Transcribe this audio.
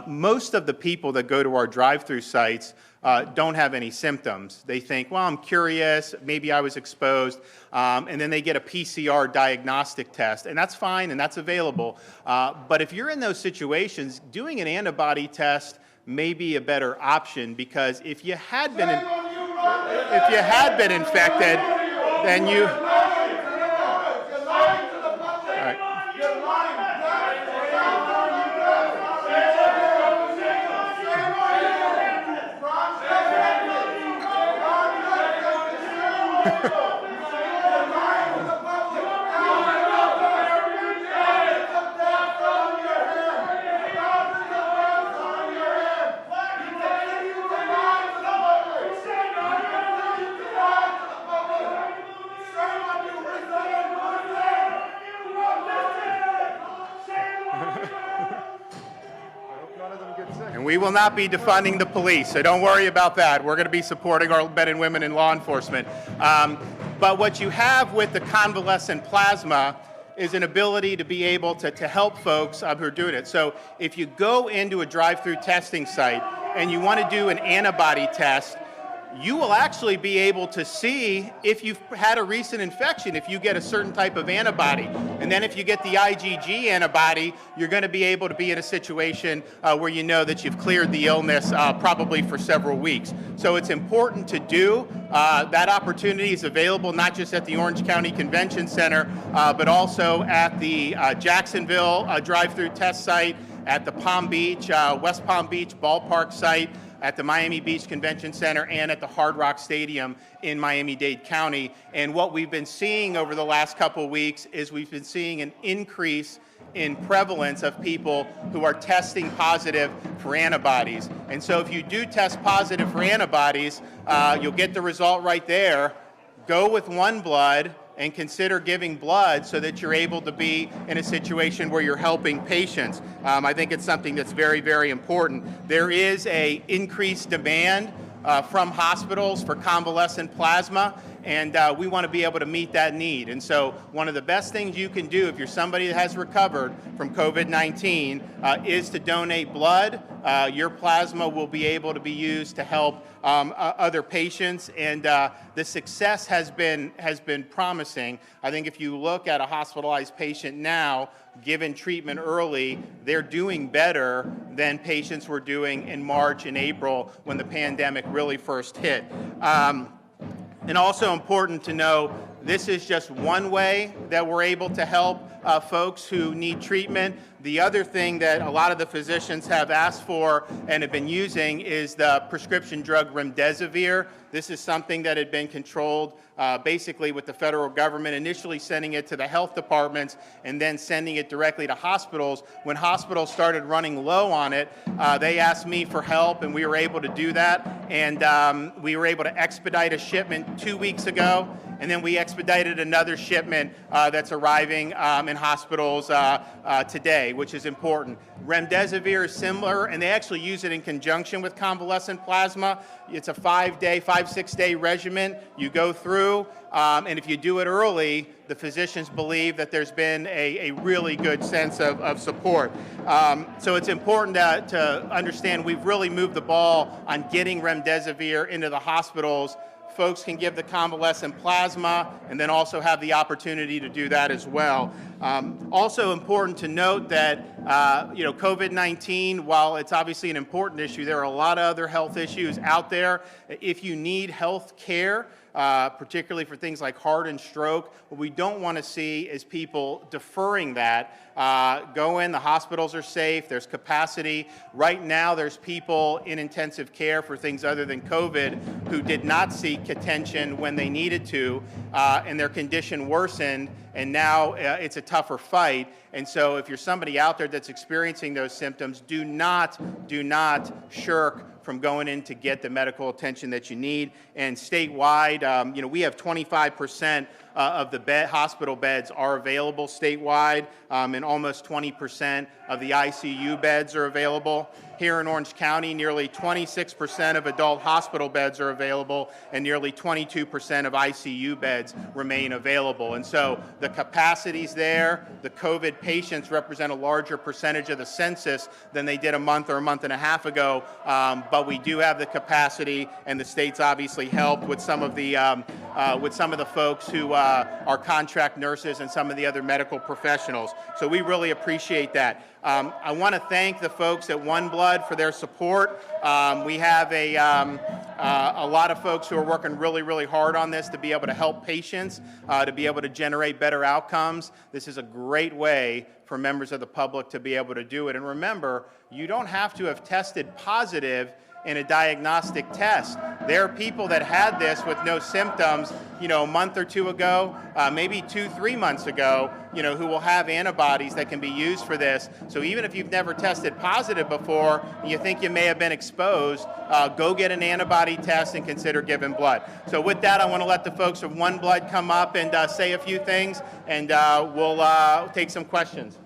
most of the people that go to our drive-through sites don't have any symptoms. They think, well, I'm curious, maybe I was exposed, and then they get a PCR diagnostic test, and that's fine and that's available. But if you're in those situations, doing an antibody test may be a better option, because if you had been infected, then you. And we will not be defunding the police, so don't worry about that. We're going to be supporting our men and women in law enforcement. But what you have with the convalescent plasma is an ability to be able to help folks who are doing it. So if you go into a drive-through testing site and you want to do an antibody test, you will actually be able to see if you've had a recent infection, if you get a certain type of antibody. And then if you get the IgG antibody, you're going to be able to be in a situation where you know that you've cleared the illness probably for several weeks. So it's important to do. That opportunity is available not just at the Orange County Convention Center, but also at the Jacksonville drive-through test site, at the Palm Beach, West Palm Beach ballpark site, at the Miami Beach Convention Center, and at the Hard Rock Stadium in Miami-Dade County. And what we've been seeing over the last couple of weeks is we've been seeing an increase in prevalence of people who are testing positive for antibodies. And so if you do test positive for antibodies, you'll get the result right there. Go with one blood and consider giving blood so that you're able to be in a situation where you're helping patients. I think it's something that's very, very important. There is an increased demand from hospitals for convalescent plasma, and we want to be able to meet that need. And so one of the best things you can do if you're somebody that has recovered from COVID-19 is to donate blood. Your plasma will be able to be used to help other patients, and the success has been promising. I think if you look at a hospitalized patient now, given treatment early, they're doing better than patients were doing in March and April when the pandemic really first hit. And also important to know, this is just one way that we're able to help folks who need treatment. The other thing that a lot of the physicians have asked for and have been using is the prescription drug remdesivir. This is something that had been controlled basically with the federal government, initially sending it to the health departments and then sending it directly to hospitals. When hospitals started running low on it, they asked me for help, and we were able to do that. And we were able to expedite a shipment 2 weeks ago, and then we expedited another shipment that's arriving in hospitals today, which is important. Remdesivir is similar, and they actually use it in conjunction with convalescent plasma. It's a 6-day regimen you go through, and if you do it early, the physicians believe that there's been a really good sense of support. So it's important to understand we've really moved the ball on getting remdesivir into the hospitals. Folks can give the convalescent plasma and then also have the opportunity to do that as well. Also important to note that COVID-19, while it's obviously an important issue, there are a lot of other health issues out there. If you need health care, particularly for things like heart and stroke, what we don't want to see is people deferring that. Go in, the hospitals are safe, there's capacity. Right now there's people in intensive care for things other than COVID who did not seek attention when they needed to, and their condition worsened, and now it's a tougher fight. And so if you're somebody out there that's experiencing those symptoms, do not shirk from going in to get the medical attention that you need. And statewide, we have 25% of the hospital beds are available statewide, and almost 20% of the ICU beds are available. Here in Orange County, nearly 26% of adult hospital beds are available, and nearly 22% of ICU beds remain available. And so the capacity's there. The COVID patients represent a larger percentage of the census than they did a month or a month and a half ago, but we do have the capacity, and the state's obviously helped with some of the folks who are contract nurses and some of the other medical professionals. So we really appreciate that. I want to thank the folks at OneBlood for their support. We have a lot of folks who are working really, really hard on this to be able to help patients, to be able to generate better outcomes. This is a great way for members of the public to be able to do it. And remember, you don't have to have tested positive in a diagnostic test. There are people that had this with no symptoms, a month or two ago, maybe 2-3 months ago, who will have antibodies that can be used for this. So even if you've never tested positive before and you think you may have been exposed, go get an antibody test and consider giving blood. So with that, I want to let the folks from OneBlood come up and say a few things, and we'll take some questions.